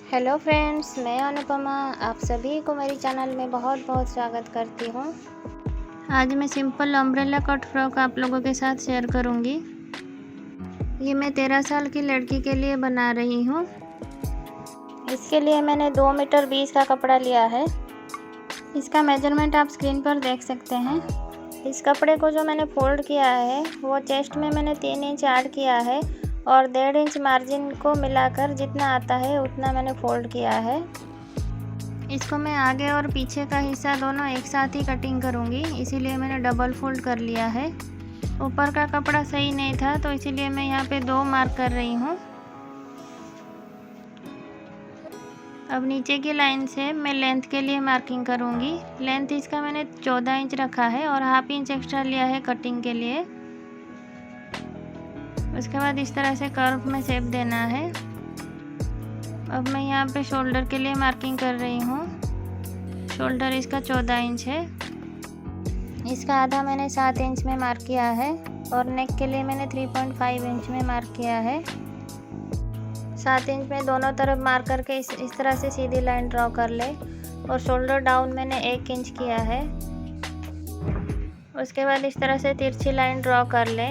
Hello friends, मैं अनुपमा आप सभी को मेरी चैनल में बहुत बहुत स्वागत करती हूँ। आज मैं सिंपल अम्ब्रेला कट फ्रॉक आप लोगों के साथ शेयर करूँगी। ये मैं 13 साल की लड़की के लिए बना रही हूँ। इसके लिए मैंने 2 मीटर 20 का कपड़ा लिया है। इसका मेजरमेंट आप स्क्रीन पर देख सकते हैं। इस कपड़े को जो मैंने फोल्ड किया है वो चेस्ट में मैंने 3 इंच ऐड किया है और 1.5 इंच मार्जिन को मिलाकर जितना आता है उतना मैंने फोल्ड किया है। इसको मैं आगे और पीछे का हिस्सा दोनों एक साथ ही कटिंग करूँगी, इसीलिए मैंने डबल फोल्ड कर लिया है। ऊपर का कपड़ा सही नहीं था तो इसीलिए मैं यहाँ पे 2 मार्क कर रही हूँ। अब नीचे की लाइन से मैं लेंथ के लिए मार्किंग करूँगी। लेंथ इसका मैंने 14 इंच रखा है और हाफ इंच एक्स्ट्रा लिया है कटिंग के लिए। उसके बाद इस तरह से कर्व में शेप देना है। अब मैं यहाँ पे शोल्डर के लिए मार्किंग कर रही हूँ। शोल्डर इसका 14 इंच है। इसका आधा मैंने 7 इंच में मार्क किया है और नेक के लिए मैंने 3.5 इंच में मार्क किया है। 7 इंच में दोनों तरफ मार्क करके इस तरह से सीधी लाइन ड्रॉ कर ले और शोल्डर डाउन मैंने 1 इंच किया है। उसके बाद इस तरह से तिरछी लाइन ड्रॉ कर ले।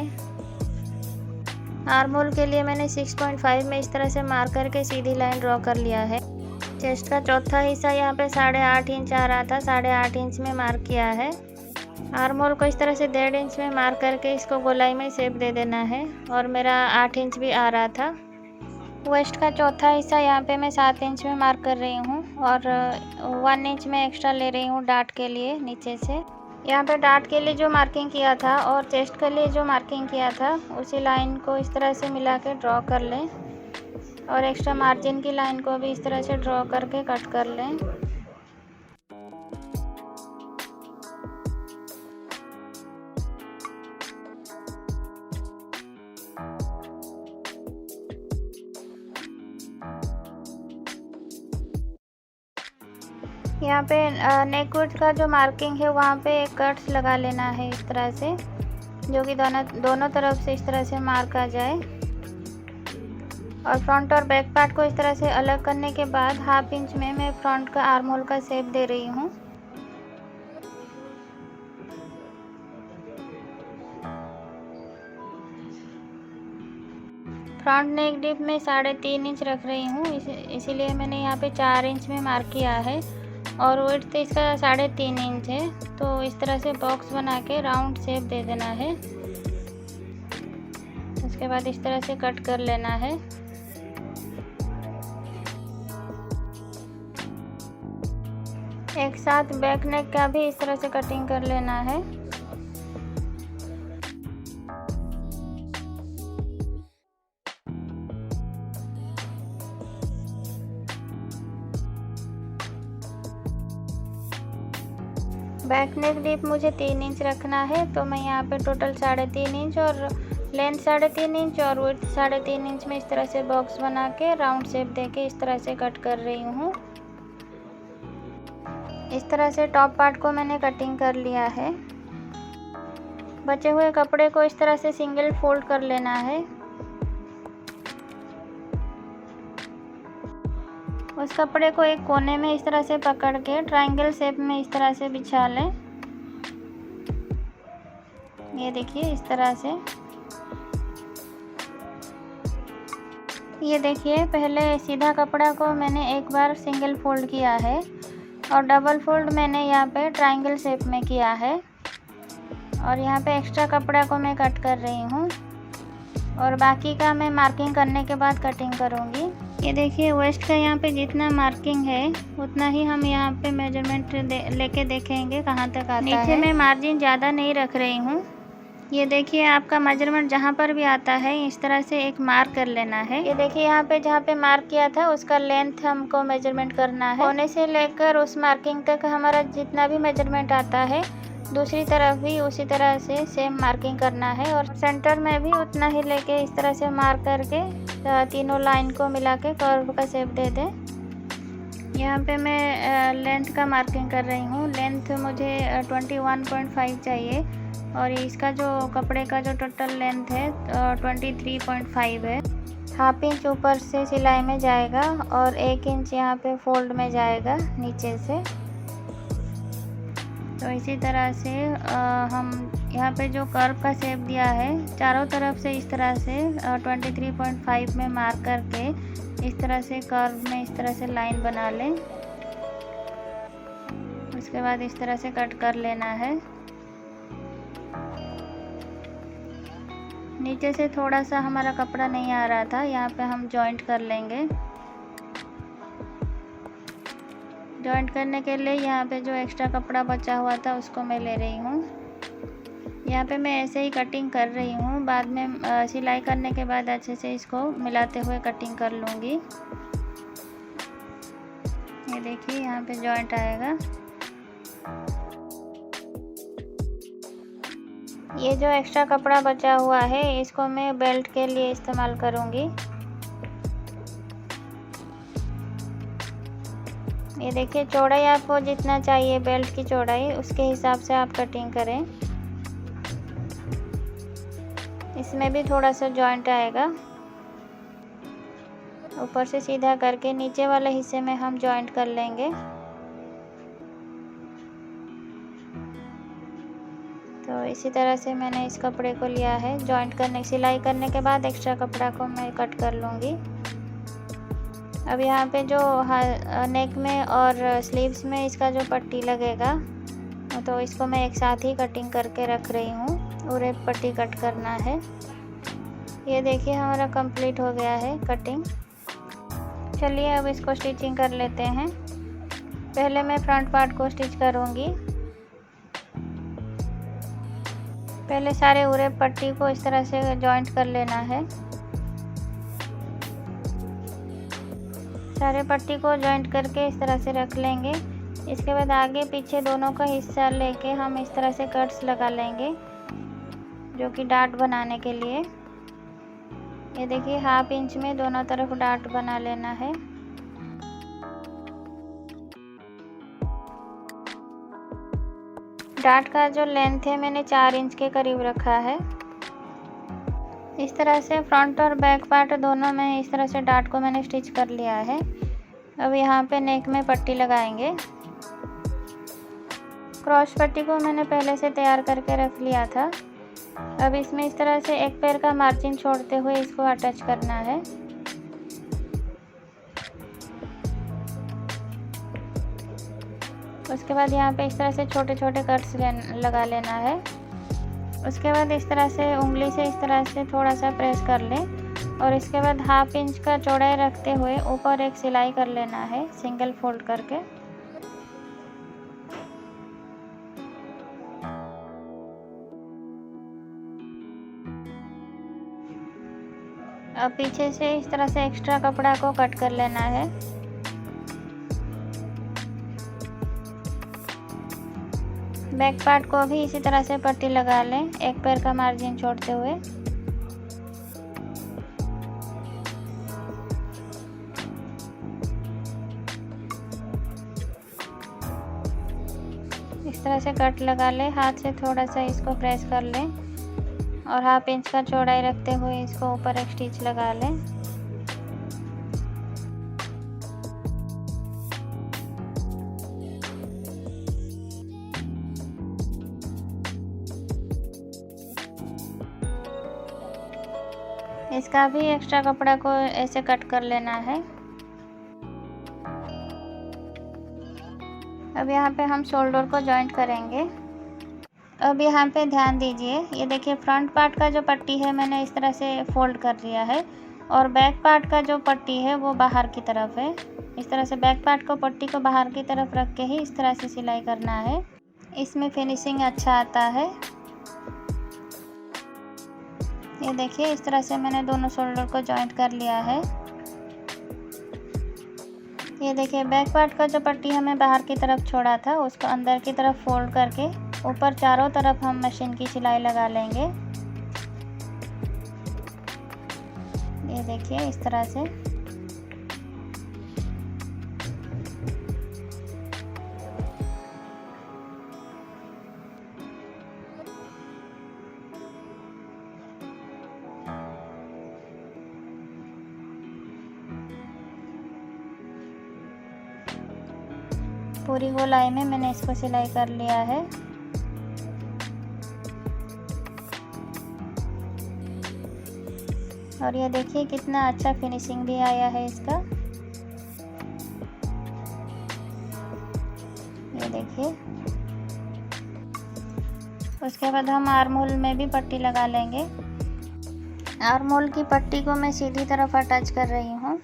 आर्म होल के लिए मैंने 6.5 में इस तरह से मार्क करके सीधी लाइन ड्रॉ कर लिया है। चेस्ट का चौथा हिस्सा यहाँ पे 8.5 इंच आ रहा था, 8.5 इंच में मार्क किया है। आर्म होल को इस तरह से 1.5 इंच में मार्क करके इसको गोलाई में शेप दे देना है और मेरा 8 इंच भी आ रहा था। वेस्ट का चौथा हिस्सा यहाँ पे मैं 7 इंच में मार्क कर रही हूँ और 1 इंच में एक्स्ट्रा ले रही हूँ डार्ट के लिए नीचे से। यहाँ पे डार्ट के लिए जो मार्किंग किया था और चेस्ट के लिए जो मार्किंग किया था उसी लाइन को इस तरह से मिला के ड्रॉ कर लें और एक्स्ट्रा मार्जिन की लाइन को भी इस तरह से ड्रॉ करके कट कर लें। यहाँ पे नेक विड्थ का जो मार्किंग है वहाँ पे एक कट्स लगा लेना है इस तरह से, जो कि दोनों तरफ से इस तरह से मार्क आ जाए। और फ्रंट और बैक पार्ट को इस तरह से अलग करने के बाद हाफ इंच में मैं फ्रंट का आर्म होल का शेप दे रही हूँ। फ्रंट नेक डिप में 3.5 इंच रख रही हूँ, इसीलिए मैंने यहाँ पे 4 इंच में मार्क किया है और विड्थ इसका 3.5 इंच है। तो इस तरह से बॉक्स बना के राउंड शेप दे देना है। उसके बाद इस तरह से कट कर लेना है। एक साथ बैक नेक का भी इस तरह से कटिंग कर लेना है। बैक नेक डीप मुझे 3 इंच रखना है, तो मैं यहाँ पे टोटल 3.5 इंच और लेंथ 3.5 इंच और विड्थ 3.5 इंच में इस तरह से बॉक्स बना के राउंड शेप देके इस तरह से कट कर रही हूँ। इस तरह से टॉप पार्ट को मैंने कटिंग कर लिया है। बचे हुए कपड़े को इस तरह से सिंगल फोल्ड कर लेना है। उस कपड़े को एक कोने में इस तरह से पकड़ के ट्रायंगल शेप में इस तरह से बिछा लें। ये देखिए इस तरह से। ये देखिए पहले सीधा कपड़ा को मैंने एक बार सिंगल फोल्ड किया है और डबल फोल्ड मैंने यहाँ पे ट्रायंगल शेप में किया है और यहाँ पे एक्स्ट्रा कपड़ा को मैं कट कर रही हूँ और बाकी का मैं मार्किंग करने के बाद कटिंग करूँगी। ये देखिए वेस्ट का यहाँ पे जितना मार्किंग है उतना ही हम यहाँ पे मेजरमेंट लेके देखेंगे कहाँ तक आता है। नीचे मैं मार्जिन ज़्यादा नहीं रख रही हूँ। ये देखिए आपका मेजरमेंट जहाँ पर भी आता है इस तरह से एक मार्क कर लेना है। ये देखिए यहाँ पे जहाँ पे मार्क किया था उसका लेंथ हमको मेजरमेंट करना है। कोने से लेकर उस मार्किंग तक हमारा जितना भी मेजरमेंट आता है दूसरी तरफ भी उसी तरह से सेम मार्किंग करना है और सेंटर में भी उतना ही लेके इस तरह से मार्क करके तीनों लाइन को मिला के कर्व का शेप दे दें। यहाँ पे मैं लेंथ का मार्किंग कर रही हूँ। लेंथ मुझे 21.5 चाहिए और इसका जो कपड़े का जो टोटल लेंथ है 23.5 है। हाफ इंच ऊपर से सिलाई में जाएगा और 1 इंच यहाँ पे फोल्ड में जाएगा नीचे से। तो इसी तरह से हम यहाँ पे जो कर्व का शेप दिया है चारों तरफ से इस तरह से 23.5 में मार्क करके इस तरह से कर्व में इस तरह से लाइन बना लें। उसके बाद इस तरह से कट कर लेना है। नीचे से थोड़ा सा हमारा कपड़ा नहीं आ रहा था, यहाँ पे हम जॉइंट कर लेंगे। जॉइंट करने के लिए यहाँ पे जो एक्स्ट्रा कपड़ा बचा हुआ था उसको मैं ले रही हूँ। यहाँ पे मैं ऐसे ही कटिंग कर रही हूँ, बाद में सिलाई करने के बाद अच्छे से इसको मिलाते हुए कटिंग कर लूँगी। ये देखिए यहाँ पे जॉइंट आएगा। ये जो एक्स्ट्रा कपड़ा बचा हुआ है इसको मैं बेल्ट के लिए इस्तेमाल करूँगी। ये देखिए चौड़ाई आपको जितना चाहिए बेल्ट की चौड़ाई उसके हिसाब से आप कटिंग करें। इसमें भी थोड़ा सा जॉइंट आएगा। ऊपर से सीधा करके नीचे वाले हिस्से में हम जॉइंट कर लेंगे। तो इसी तरह से मैंने इस कपड़े को लिया है। जॉइंट करने सिलाई करने के बाद एक्स्ट्रा कपड़ा को मैं कट कर लूँगी। अब यहाँ पे जो नेक में और स्लीव्स में इसका जो पट्टी लगेगा तो इसको मैं एक साथ ही कटिंग करके रख रही हूँ और एक पट्टी कट करना है। ये देखिए हमारा कंप्लीट हो गया है कटिंग। चलिए अब इसको स्टिचिंग कर लेते हैं। पहले मैं फ्रंट पार्ट को स्टिच करूँगी। पहले सारे उरे पट्टी को इस तरह से जॉइंट कर लेना है। सारे पट्टी को जॉइंट करके इस तरह से रख लेंगे। इसके बाद आगे पीछे दोनों का हिस्सा लेके हम इस तरह से कट्स लगा लेंगे जो कि डाट बनाने के लिए। ये देखिए हाफ इंच में दोनों तरफ डाट बना लेना है। डाट का जो लेंथ है मैंने 4 इंच के करीब रखा है। इस तरह से फ्रंट और बैक पार्ट दोनों में इस तरह से डाट को मैंने स्टिच कर लिया है। अब यहाँ पे नेक में पट्टी लगाएंगे। क्रॉस पट्टी को मैंने पहले से तैयार करके रख लिया था। अब इसमें इस तरह से एक पैर का मार्जिन छोड़ते हुए इसको अटैच करना है। उसके बाद यहाँ पे इस तरह से छोटे छोटे कट्स लगा लेना है। उसके बाद इस तरह से उंगली से इस तरह से थोड़ा सा प्रेस कर लें और इसके बाद हाफ इंच का चौड़ाई रखते हुए ऊपर एक सिलाई कर लेना है सिंगल फोल्ड करके। अब पीछे से इस तरह से एक्स्ट्रा कपड़ा को कट कर लेना है। बैक पार्ट को भी इसी तरह से पट्टी लगा लें एक पैर का मार्जिन छोड़ते हुए। इस तरह से कट लगा लें, हाथ से थोड़ा सा इसको प्रेस कर लें और हाफ इंच का चौड़ाई रखते हुए इसको ऊपर एक स्टिच लगा लें। इसका भी एक्स्ट्रा कपड़ा को ऐसे कट कर लेना है। अब यहाँ पे हम शोल्डर को जॉइंट करेंगे। अब यहाँ पे ध्यान दीजिए, ये देखिए फ्रंट पार्ट का जो पट्टी है मैंने इस तरह से फोल्ड कर लिया है और बैक पार्ट का जो पट्टी है वो बाहर की तरफ है। इस तरह से बैक पार्ट को पट्टी को बाहर की तरफ रख के ही इस तरह से सिलाई करना है। इसमें फिनिशिंग अच्छा आता है। ये देखिए इस तरह से मैंने दोनों शोल्डर को जॉइंट कर लिया है। ये देखिए बैक पार्ट का जो पट्टी हमें बाहर की तरफ छोड़ा था उसको अंदर की तरफ फोल्ड करके ऊपर चारों तरफ हम मशीन की सिलाई लगा लेंगे। ये देखिए इस तरह से। पूरी गोलाई में मैंने इसको सिलाई कर लिया है। और ये देखिए कितना अच्छा फिनिशिंग भी आया है इसका। ये देखिए। उसके बाद हम आर्म होल में भी पट्टी लगा लेंगे। आर्म होल की पट्टी को मैं सीधी तरफ अटैच कर रही हूँ।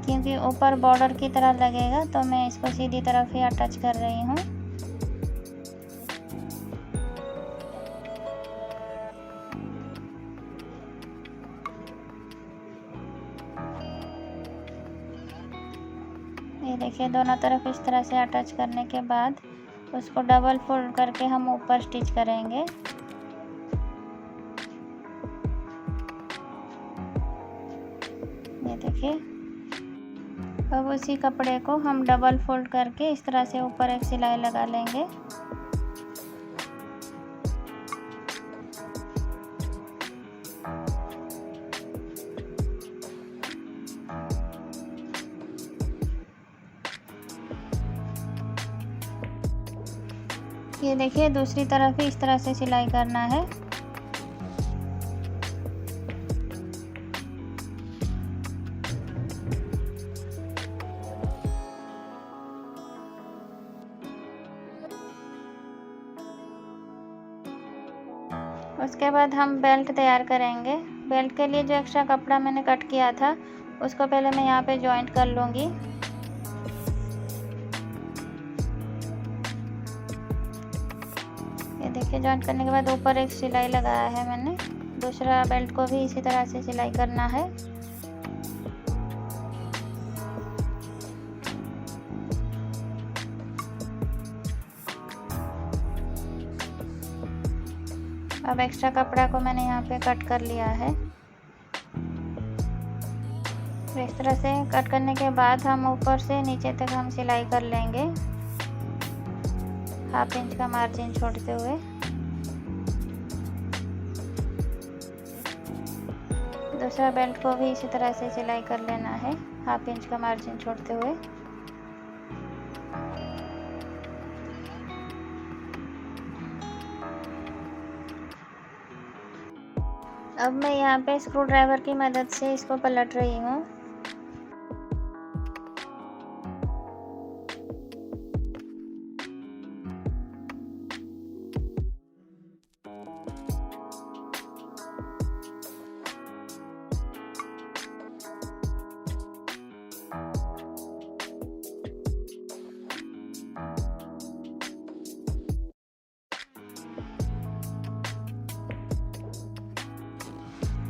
क्योंकि ऊपर बॉर्डर की तरह लगेगा तो मैं इसको सीधी तरफ ही अटैच कर रही हूँ। ये देखिए दोनों तरफ इस तरह से अटैच करने के बाद उसको डबल फोल्ड करके हम ऊपर स्टिच करेंगे। ये देखिए। अब उसी कपड़े को हम डबल फोल्ड करके इस तरह से ऊपर एक सिलाई लगा लेंगे। ये देखिए दूसरी तरफ भी इस तरह से सिलाई करना है। उसके बाद हम बेल्ट तैयार करेंगे। बेल्ट के लिए जो एक्स्ट्रा कपड़ा मैंने कट किया था उसको पहले मैं यहाँ पे जॉइंट कर लूँगी। ये देखिए जॉइंट करने के बाद ऊपर एक सिलाई लगाया है मैंने। दूसरा बेल्ट को भी इसी तरह से सिलाई करना है। अब एक्स्ट्रा कपड़ा को मैंने यहाँ पे कट कर लिया है। इस तरह से कट करने के बाद हम ऊपर से नीचे तक हम सिलाई कर लेंगे, 1/2 इंच का मार्जिन छोड़ते हुए। दूसरा बेल्ट को भी इसी तरह से सिलाई कर लेना है, 1/2 इंच का मार्जिन छोड़ते हुए। अब मैं यहाँ पे स्क्रू ड्राइवर की मदद से इसको पलट रही हूँ।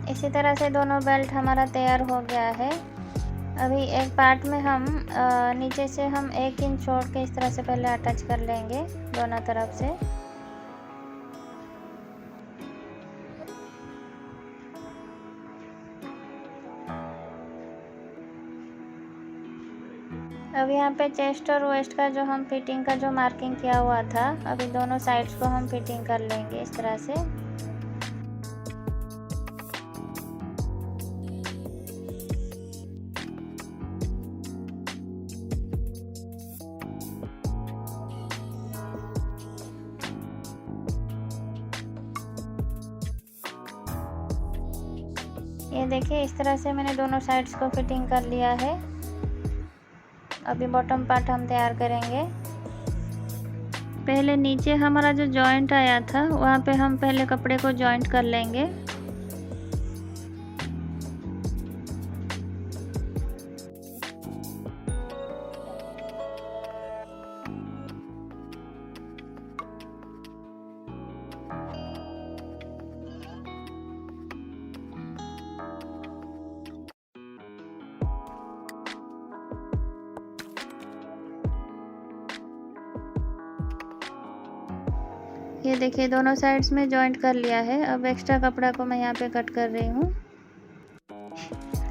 इसी तरह से दोनों बेल्ट हमारा तैयार हो गया है। अभी एक पार्ट में हम नीचे से हम 1 इंच छोड़ के इस तरह से पहले अटैच कर लेंगे दोनों तरफ से। अब यहाँ पे चेस्ट और वेस्ट का जो हम फिटिंग का जो मार्किंग किया हुआ था, अभी दोनों साइड्स को हम फिटिंग कर लेंगे इस तरह से। ये देखिए इस तरह से मैंने दोनों साइड्स को फिटिंग कर लिया है। अभी बॉटम पार्ट हम तैयार करेंगे। पहले नीचे हमारा जो जॉइंट आया था वहाँ पे हम पहले कपड़े को जॉइंट कर लेंगे। ये देखिए दोनों साइड्स में जॉइंट कर लिया है। अब एक्स्ट्रा कपड़ा को मैं यहाँ पे कट कर रही हूँ।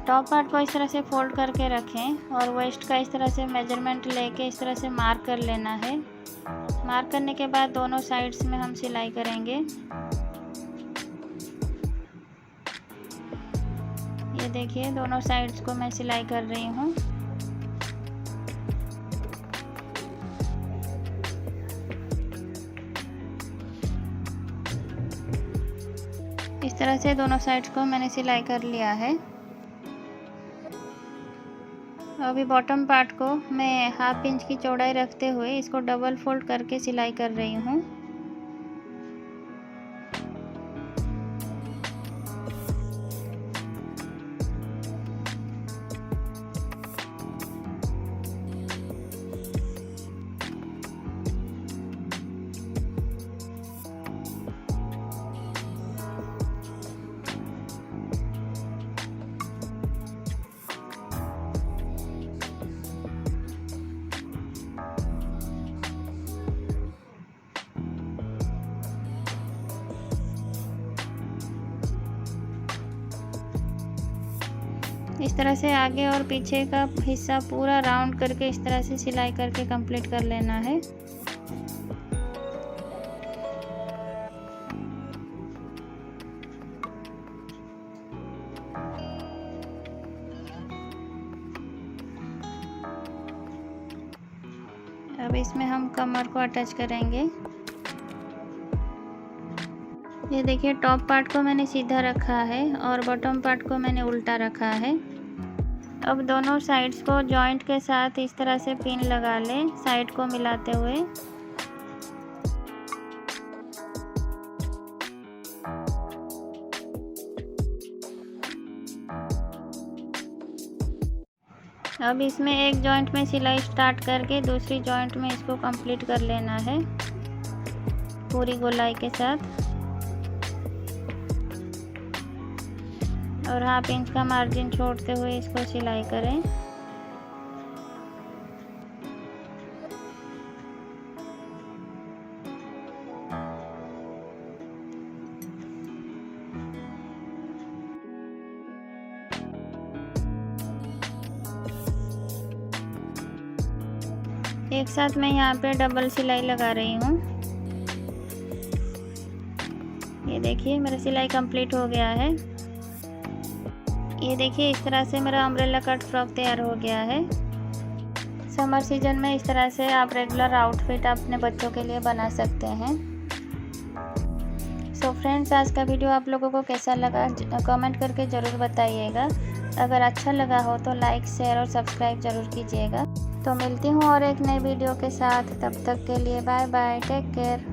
टॉप पार्ट को इस तरह से फोल्ड करके रखें और वेस्ट का इस तरह से मेजरमेंट लेके इस तरह से मार्क कर लेना है। मार्क करने के बाद दोनों साइड्स में हम सिलाई करेंगे। ये देखिए दोनों साइड्स को मैं सिलाई कर रही हूँ। इस तरह से दोनों साइड्स को मैंने सिलाई कर लिया है। अभी बॉटम पार्ट को मैं 1/2 इंच की चौड़ाई रखते हुए इसको डबल फोल्ड करके सिलाई कर रही हूँ। इस तरह से आगे और पीछे का हिस्सा पूरा राउंड करके इस तरह से सिलाई करके कंप्लीट कर लेना है। अब इसमें हम कमर को अटैच करेंगे। ये देखिए टॉप पार्ट को मैंने सीधा रखा है और बॉटम पार्ट को मैंने उल्टा रखा है। अब दोनों साइड्स को जॉइंट के साथ इस तरह से पिन लगा लें साइड को मिलाते हुए। अब इसमें एक जॉइंट में सिलाई स्टार्ट करके दूसरी जॉइंट में इसको कंप्लीट कर लेना है पूरी गोलाई के साथ। और 1/2 इंच का मार्जिन छोड़ते हुए इसको सिलाई करें। एक साथ मैं यहाँ पे डबल सिलाई लगा रही हूँ। ये देखिए मेरा सिलाई कंप्लीट हो गया है। ये देखिए इस तरह से मेरा अम्ब्रेला कट फ्रॉक तैयार हो गया है। समर सीजन में इस तरह से आप रेगुलर आउटफिट अपने बच्चों के लिए बना सकते हैं। सो फ्रेंड्स, आज का वीडियो आप लोगों को कैसा लगा कमेंट करके ज़रूर बताइएगा। अगर अच्छा लगा हो तो लाइक शेयर और सब्सक्राइब ज़रूर कीजिएगा। तो मिलती हूँ और एक नई वीडियो के साथ। तब तक के लिए बाय बाय, टेक केयर।